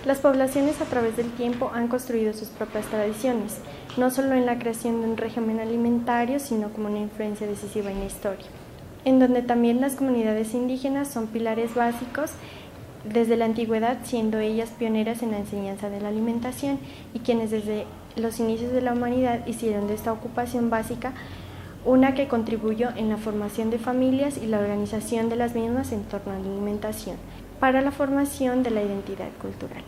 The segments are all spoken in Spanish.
Las poblaciones a través del tiempo han construido sus propias tradiciones, no solo en la creación de un régimen alimentario, sino como una influencia decisiva en la historia, en donde también las comunidades indígenas son pilares básicos desde la antigüedad, siendo ellas pioneras en la enseñanza de la alimentación y quienes desde los inicios de la humanidad hicieron de esta ocupación básica una que contribuyó en la formación de familias y la organización de las mismas en torno a la alimentación, para la formación de la identidad cultural.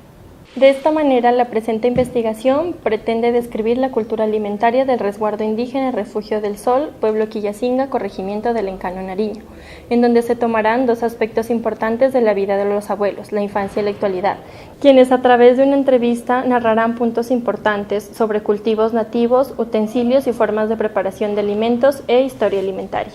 De esta manera, la presente investigación pretende describir la cultura alimentaria del resguardo indígena Refugio del Sol, pueblo Quillacinga, corregimiento del Encano Nariño, en donde se tomarán dos aspectos importantes de la vida de los abuelos, la infancia y la actualidad, quienes a través de una entrevista narrarán puntos importantes sobre cultivos nativos, utensilios y formas de preparación de alimentos e historia alimentaria.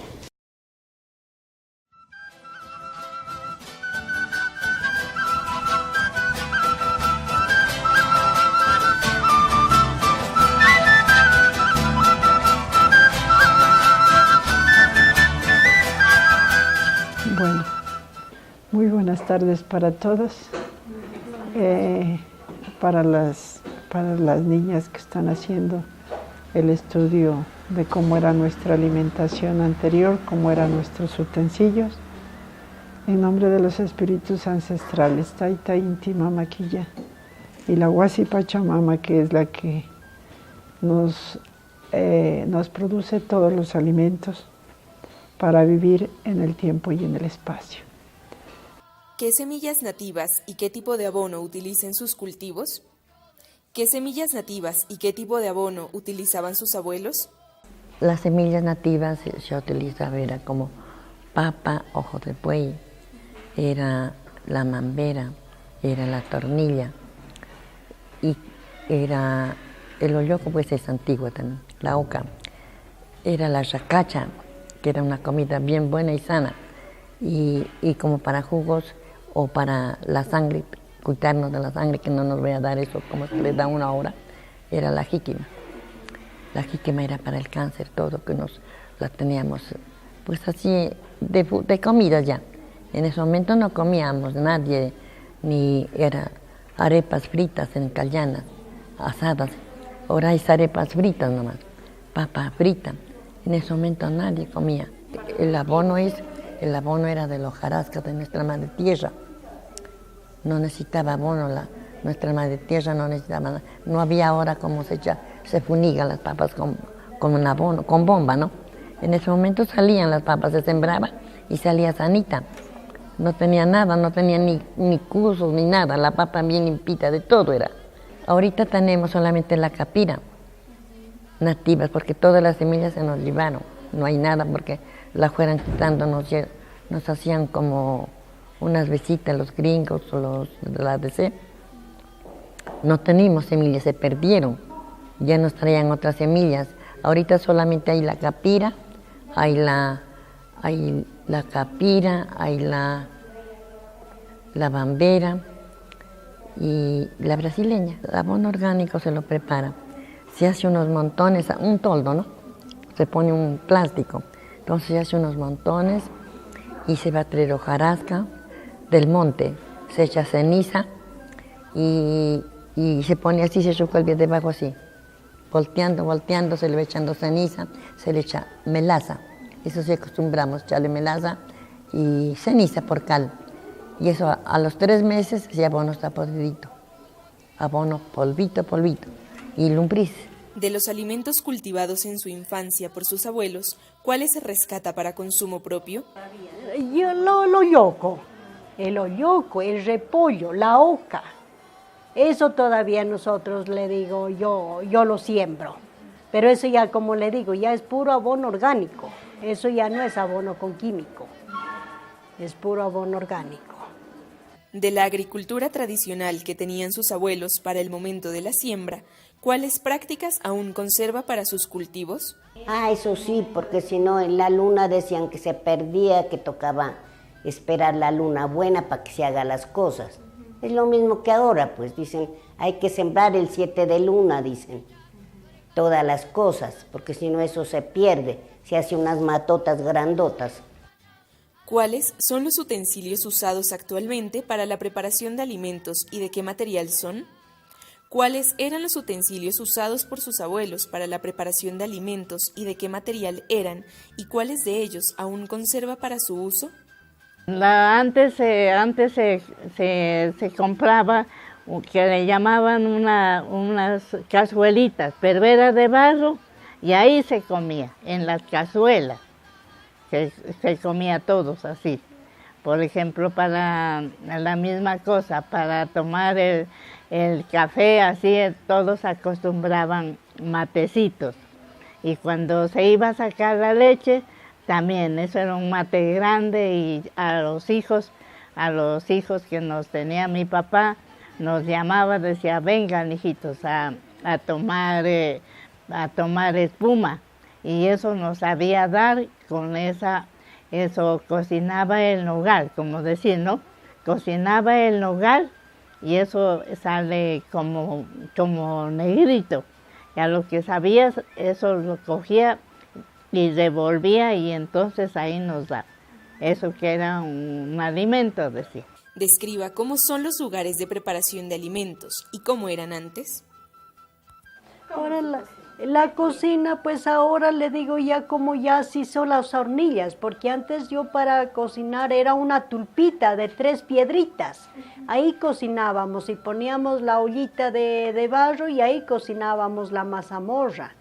Bueno, muy buenas tardes para todos. Para las niñas que están haciendo el estudio de cómo era nuestra alimentación anterior, cómo eran nuestros utensilios. En nombre de los espíritus ancestrales, Taita Inti Mama Quilla y la Huasi Pachamama, que es la que nos produce todos los alimentos para vivir en el tiempo y en el espacio. ¿Qué semillas nativas y qué tipo de abono utilizan sus cultivos? ¿Qué semillas nativas y qué tipo de abono utilizaban sus abuelos? Las semillas nativas se utilizaba, era como papa, ojo de buey, era la mambera, era la tornilla y era el olloco, pues es antiguo también, la oca, era la racacha, que era una comida bien buena y sana, y como para jugos o para la sangre, cuidarnos de la sangre, que no nos vaya a dar eso como se le da una hora, era la jíquima. La jíquima era para el cáncer, todo que la teníamos, pues así, de comida ya. En ese momento no comíamos nadie, ni era arepas fritas en callanas, asadas. Ahora hay arepas fritas nomás, papa frita. En ese momento nadie comía. El abono era de los jarascas de nuestra madre tierra. No necesitaba abono, nuestra madre tierra no necesitaba nada. No había ahora como se funigan las papas con un abono, con bomba, ¿no? En ese momento salían las papas, se sembraba y salía sanita. No tenía nada, no tenía ni cursos ni nada, la papa bien limpita, de todo era. Ahorita tenemos solamente la capira nativas, porque todas las semillas se nos llevaron. No hay nada porque la fueran quitando, nos hacían como unas besitas los gringos o los de la ADC. No teníamos semillas, se perdieron. Ya nos traían otras semillas. Ahorita solamente hay la capira, hay la capira, hay la bambera y la brasileña. El abono orgánico se lo prepara. Se hace unos montones, un toldo, ¿no? Se pone un plástico. Entonces se hace unos montones y se va a traer hojarasca del monte. Se echa ceniza y se pone así, se chupa el pie debajo así. Volteando, se le va echando ceniza, se le echa melaza. Eso sí acostumbramos, echarle melaza y ceniza por cal. Y eso a los 3 meses ese abono está podridito. Abono polvito. Y lumbriz. De los alimentos cultivados en su infancia por sus abuelos, ¿cuáles se rescata para consumo propio? El olloco, el repollo, la oca. Eso todavía nosotros, le digo, yo lo siembro. Pero eso ya, como le digo, ya es puro abono orgánico. Eso ya no es abono con químico. Es puro abono orgánico. De la agricultura tradicional que tenían sus abuelos para el momento de la siembra, ¿cuáles prácticas aún conserva para sus cultivos? Eso sí, porque si no en la luna decían que se perdía, que tocaba esperar la luna buena para que se hagan las cosas. Es lo mismo que ahora, pues dicen, hay que sembrar el 7 de luna, dicen, todas las cosas, porque si no eso se pierde, se hace unas matotas grandotas. ¿Cuáles son los utensilios usados actualmente para la preparación de alimentos y de qué material son? ¿Cuáles eran los utensilios usados por sus abuelos para la preparación de alimentos y de qué material eran? ¿Y cuáles de ellos aún conserva para su uso? Antes se compraba, que le llamaban unas cazuelitas, pero era de barro y ahí se comía, en las cazuelas, que se comía todos así. Por ejemplo, para la misma cosa, para tomar el café, así todos acostumbraban matecitos. Y cuando se iba a sacar la leche, también eso era un mate grande y a los hijos que nos tenía mi papá, nos llamaba, decía, vengan hijitos a tomar espuma. Y eso nos sabía dar con eso cocinaba el nogal, como decir, ¿no? Cocinaba el nogal y eso sale como negrito. Y a lo que sabías, eso lo cogía y revolvía y entonces ahí nos da. Eso que era un alimento, decía. Describa cómo son los lugares de preparación de alimentos y cómo eran antes. Ahora la cocina, pues ahora le digo ya como ya sí son las hornillas, porque antes yo para cocinar era una tulpita de 3 piedritas. Ahí cocinábamos y poníamos la ollita de barro y ahí cocinábamos la mazamorra.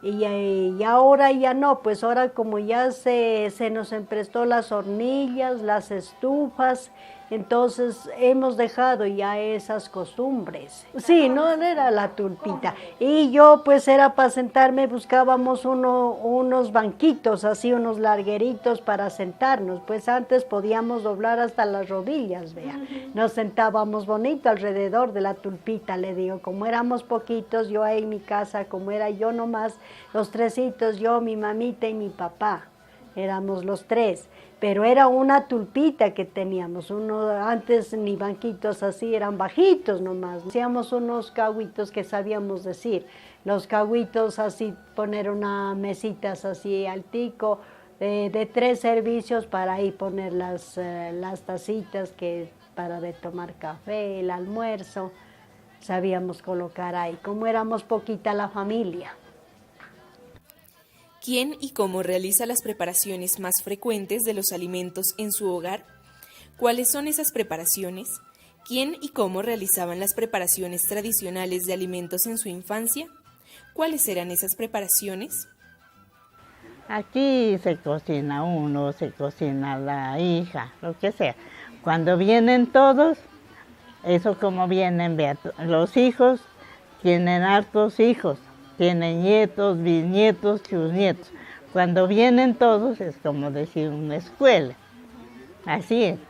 Y ahora ya no, pues ahora como ya se nos emprestó las hornillas, las estufas, entonces hemos dejado ya esas costumbres. Sí, no era la tulpita. Y yo pues era para sentarme, buscábamos unos banquitos, así unos largueritos para sentarnos. Pues antes podíamos doblar hasta las rodillas, vea. Nos sentábamos bonito alrededor de la tulpita, le digo. Como éramos poquitos, yo ahí en mi casa, como era yo nomás, los 3 hijitos, yo, mi mamita y mi papá. Éramos los 3. Pero era una tulpita que teníamos, antes ni banquitos así, eran bajitos nomás. Hacíamos unos cahuitos que sabíamos decir, los cahuitos así, poner unas mesitas así altico, de 3 servicios para ahí poner las tacitas para de tomar café, el almuerzo, sabíamos colocar ahí, como éramos poquita la familia. ¿Quién y cómo realiza las preparaciones más frecuentes de los alimentos en su hogar? ¿Cuáles son esas preparaciones? ¿Quién y cómo realizaban las preparaciones tradicionales de alimentos en su infancia? ¿Cuáles eran esas preparaciones? Aquí se cocina uno, se cocina la hija, lo que sea. Cuando vienen todos, eso como vienen, vea, los hijos tienen hartos hijos. Tienen nietos, bisnietos, chusnietos. Cuando vienen todos es como decir una escuela. Así es.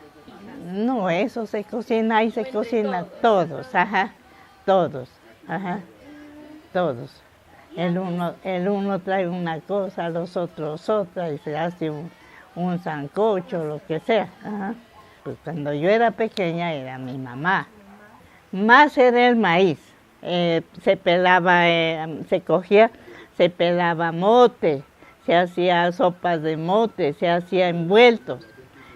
No, eso se cocina y se cocina todos, todos, todos. El uno trae una cosa, los otros otra y se hace un sancocho, lo que sea. Pues cuando yo era pequeña era mi mamá. Más era el maíz. Se pelaba, se pelaba mote, se hacía sopas de mote, se hacía envueltos.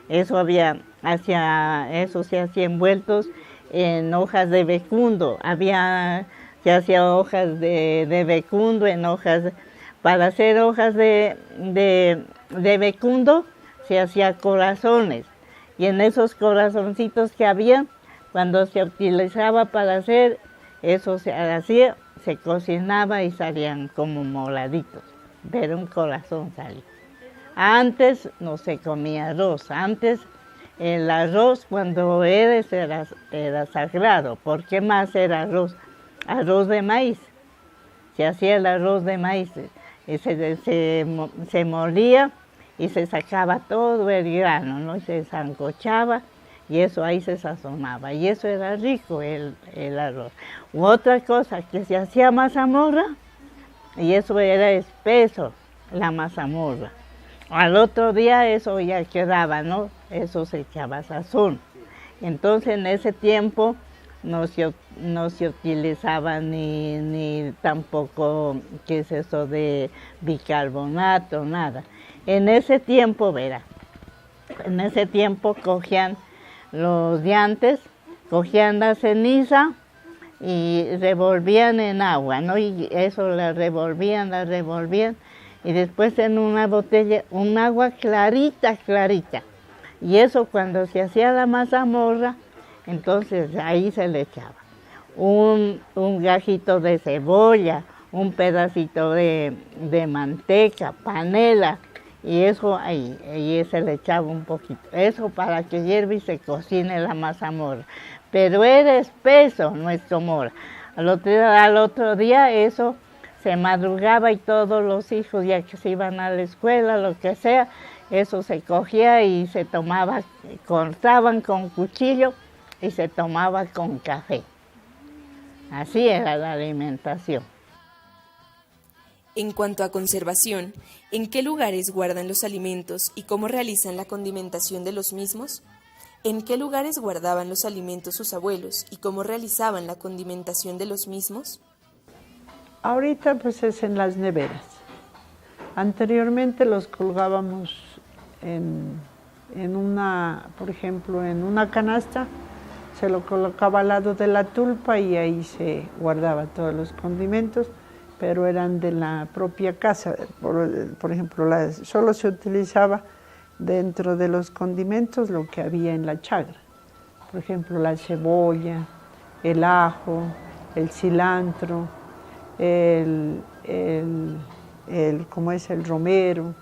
Eso se hacía envueltos en hojas de vecundo. Se hacía hojas de vecundo en hojas. Para hacer hojas de vecundo se hacía corazones. Y en esos corazoncitos que había, cuando se utilizaba para hacer, eso se hacía, se cocinaba y salían como moraditos, pero un corazón salía. Antes no se comía arroz, antes el arroz cuando era sagrado. ¿Por qué más era arroz? Arroz de maíz, se hacía el arroz de maíz, y se molía y se sacaba todo el grano, ¿no? Y se sancochaba. Y eso ahí se sazonaba, y eso era rico el arroz. U otra cosa, que se hacía mazamorra, y eso era espeso, la mazamorra. Al otro día eso ya quedaba, ¿no? Eso se echaba sazón. Entonces en ese tiempo no se utilizaba ni tampoco, ¿qué es eso de bicarbonato? Nada. En ese tiempo, verá, En ese tiempo cogían los diantes, cogían la ceniza y revolvían en agua, ¿no? Y eso la revolvían, y después en una botella, un agua clarita. Y eso cuando se hacía la mazamorra, entonces ahí se le echaba un gajito de cebolla, un pedacito de manteca, panela, y eso ahí se le echaba un poquito. Eso para que hierva y se cocine la mazamorra. Pero era espeso nuestro mora. Al otro día eso se madrugaba y todos los hijos, ya que se iban a la escuela, lo que sea, eso se cogía y se tomaba, cortaban con cuchillo y se tomaba con café. Así era la alimentación. En cuanto a conservación, ¿en qué lugares guardan los alimentos y cómo realizan la condimentación de los mismos? ¿En qué lugares guardaban los alimentos sus abuelos y cómo realizaban la condimentación de los mismos? Ahorita pues es en las neveras. Anteriormente los colgábamos en una, por ejemplo, en una canasta, se lo colocaba al lado de la tulpa y ahí se guardaba todos los condimentos, pero eran de la propia casa. Por ejemplo, solo se utilizaba dentro de los condimentos lo que había en la chagra. Por ejemplo, la cebolla, el ajo, el cilantro, como es el romero,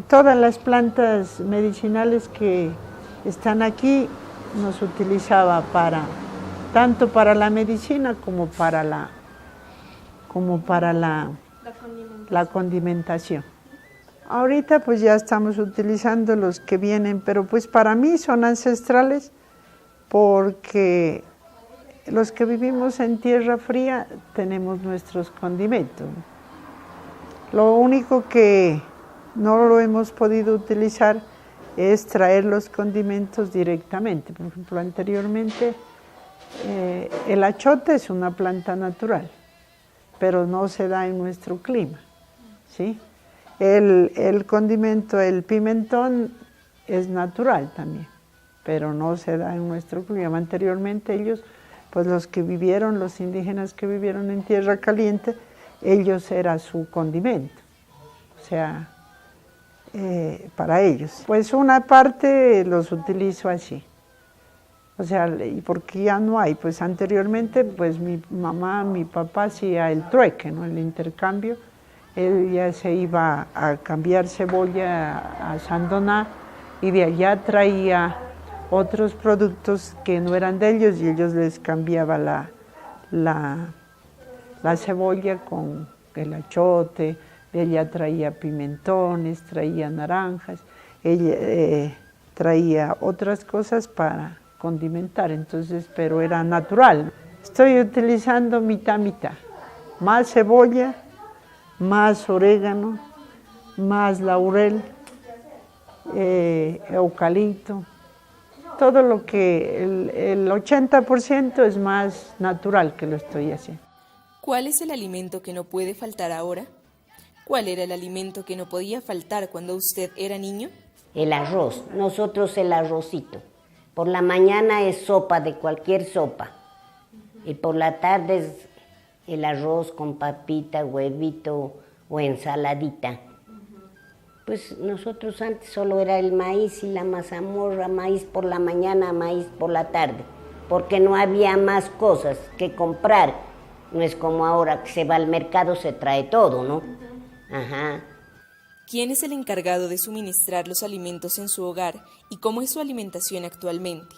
todas las plantas medicinales que están aquí nos utilizaba tanto para la medicina como para la condimentación. Ahorita pues ya estamos utilizando los que vienen, pero pues para mí son ancestrales porque los que vivimos en tierra fría tenemos nuestros condimentos. Lo único que no lo hemos podido utilizar es traer los condimentos directamente. Por ejemplo, anteriormente el achote es una planta natural, pero no se da en nuestro clima, ¿sí? El condimento, el pimentón, es natural también, pero no se da en nuestro clima. Anteriormente ellos, pues los indígenas que vivieron en tierra caliente, ellos era su condimento, o sea, para ellos. Pues una parte los utilizo así, o sea, y porque ya no hay, pues anteriormente pues mi mamá, mi papá hacía el trueque, ¿no? El intercambio. Él ya se iba a cambiar cebolla a Sandoná y de allá traía otros productos que no eran de ellos y ellos les cambiaba la cebolla con el achote, de allá traía pimentones, traía naranjas, ella traía otras cosas para condimentar, entonces, pero era natural. Estoy utilizando mitad, más cebolla, más orégano, más laurel, eucalipto, todo lo que el 80% es más natural que lo estoy haciendo. ¿Cuál es el alimento que no puede faltar ahora? ¿Cuál era el alimento que no podía faltar cuando usted era niño? El arroz, nosotros el arrocito. Por la mañana es sopa, de cualquier sopa, y por la tarde es el arroz con papita, huevito o ensaladita. Pues nosotros antes solo era el maíz y la mazamorra, maíz por la mañana, maíz por la tarde, porque no había más cosas que comprar. No es como ahora que se va al mercado, se trae todo, ¿no? Ajá. ¿Quién es el encargado de suministrar los alimentos en su hogar y cómo es su alimentación actualmente?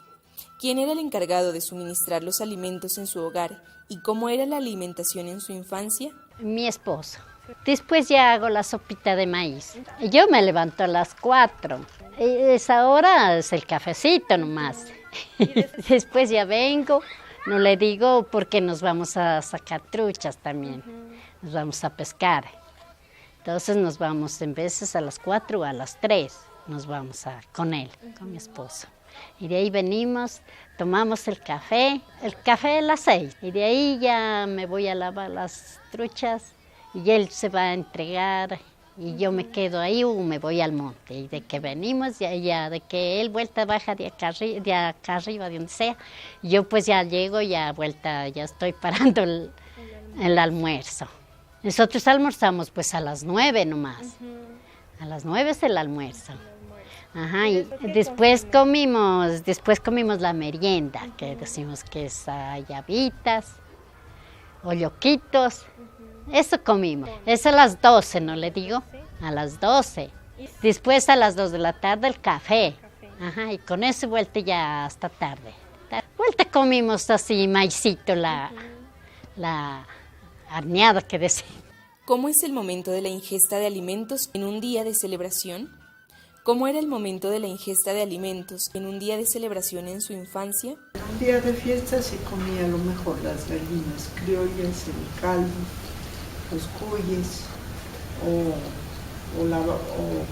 ¿Quién era el encargado de suministrar los alimentos en su hogar y cómo era la alimentación en su infancia? Mi esposo. Después ya hago la sopita de maíz. Yo me levanto a las 4. Esa hora es el cafecito nomás. Después ya vengo, no le digo porque nos vamos a sacar truchas también. Nos vamos a pescar. Entonces nos vamos en veces a las 4 o a las 3. Nos vamos con él, con mi esposo. Y de ahí venimos, tomamos el café a las 6. Y de ahí ya me voy a lavar las truchas y él se va a entregar y yo me quedo ahí o me voy al monte. Y de que venimos, ya de que él vuelta baja de acá arriba, de donde sea, yo pues ya llego, ya vuelta, ya estoy parando el almuerzo. Nosotros almorzamos pues a las 9 nomás. A las 9 es el almuerzo. Ajá, y después comimos la merienda, que decimos que es llavitas, olloquitos. Eso comimos. Es a las 12, ¿no le digo? A las 12. Después a las 2 de la tarde el café. Ajá, y con eso vuelta ya hasta tarde. Vuelta comimos así maicito, la horneada que decimos. ¿Cómo es el momento de la ingesta de alimentos en un día de celebración? ¿Cómo era el momento de la ingesta de alimentos en un día de celebración en su infancia? En un día de fiesta se comía lo mejor, las gallinas criollas, el caldo, los cuyes, o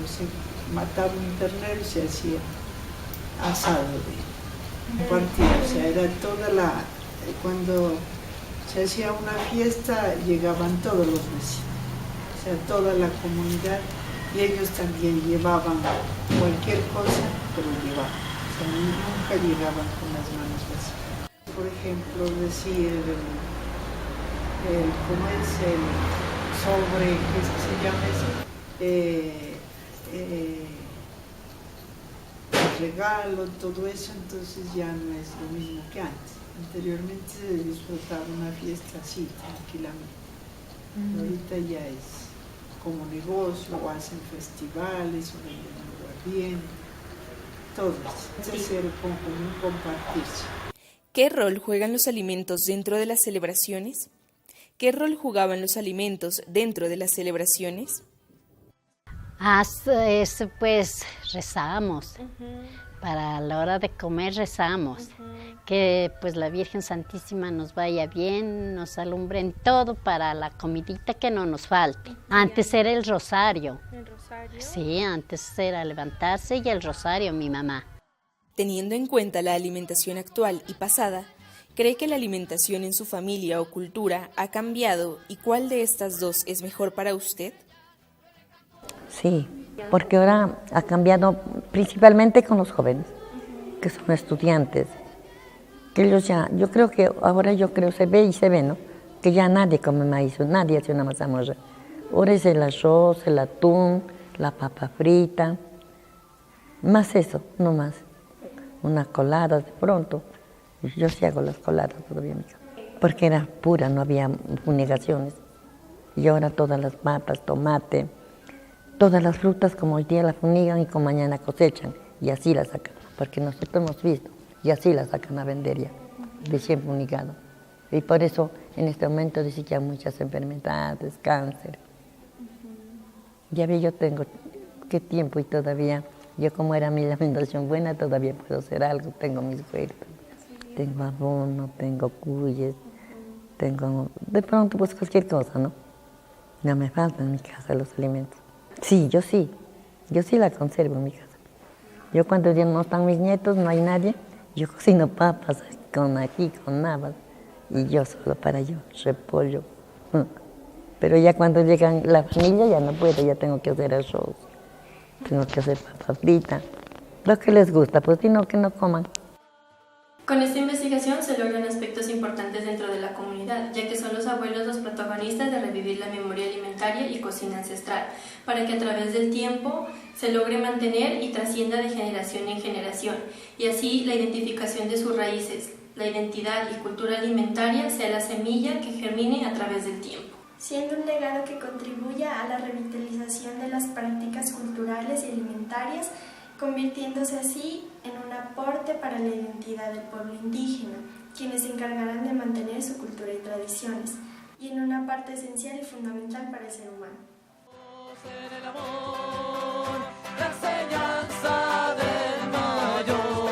se mataba un ternero y se hacía asado de compartir. O sea, era cuando se hacía una fiesta llegaban todos los vecinos, o sea, toda la comunidad, y ellos también llevaban cualquier cosa, pero llevaban, o sea, nunca llegaban con las manos vacías. Por ejemplo, decir ¿cómo es? El sobre, ¿qué se llama eso? El regalo, todo eso, entonces ya no es lo mismo que antes. Anteriormente se disfrutaba una fiesta así, tranquilamente. Ahorita ya es como negocio, o hacen festivales, o venden aguardiente, todo eso. Es ser común, compartirse. ¿Qué rol juegan los alimentos dentro de las celebraciones? ¿Qué rol jugaban los alimentos dentro de las celebraciones? Pues rezamos. Para la hora de comer rezamos. Que pues la Virgen Santísima nos vaya bien, nos alumbre en todo para la comidita que no nos falte. Antes era el rosario. ¿El rosario? Sí, antes era levantarse y el rosario, mi mamá. Teniendo en cuenta la alimentación actual y pasada, ¿cree que la alimentación en su familia o cultura ha cambiado y cuál de estas dos es mejor para usted? Sí, porque ahora ha cambiado principalmente con los jóvenes, que son estudiantes, que ellos ya, se ve y se ve, ¿no? Que ya nadie come maíz, nadie hace una mazamorra. Ahora es el arroz, el atún, la papa frita, más eso, no más. Una colada de pronto, yo sí hago las coladas todavía, porque era pura, no había fumigaciones. Y ahora todas las papas, tomate, todas las frutas como hoy día las fumigan y como mañana cosechan y así las sacan, porque nosotros hemos visto y así las sacan a vender ya, recién fumigado. Y por eso en este momento dice que hay muchas enfermedades, cáncer. Ya ve, yo tengo qué tiempo y todavía, yo como era mi alimentación buena, todavía puedo hacer algo, tengo mis huertas, tengo abono, tengo cuyes, tengo de pronto pues cualquier cosa, ¿no? No me falta en mi casa los alimentos. Sí, yo sí la conservo en mi casa. Yo cuando ya no están mis nietos, no hay nadie, yo cocino papas con ají, con nabas, y yo solo para yo, repollo. Pero ya cuando llegan la familia ya no puedo, ya tengo que hacer arroz, tengo que hacer papa frita, lo que les gusta, pues si no, que no coman. Con esta investigación se logran aspectos importantes dentro de la comunidad, ya que son los abuelos los protagonistas de revivir la memoria alimentaria y cocina ancestral, para que a través del tiempo se logre mantener y trascienda de generación en generación, y así la identificación de sus raíces, la identidad y cultura alimentaria sea la semilla que germine a través del tiempo. Siendo un legado que contribuya a la revitalización de las prácticas culturales y alimentarias, convirtiéndose así en un aporte para la identidad del pueblo indígena, quienes se encargarán de mantener su cultura y tradiciones, y en una parte esencial y fundamental para el ser humano. La enseñanza del mayor,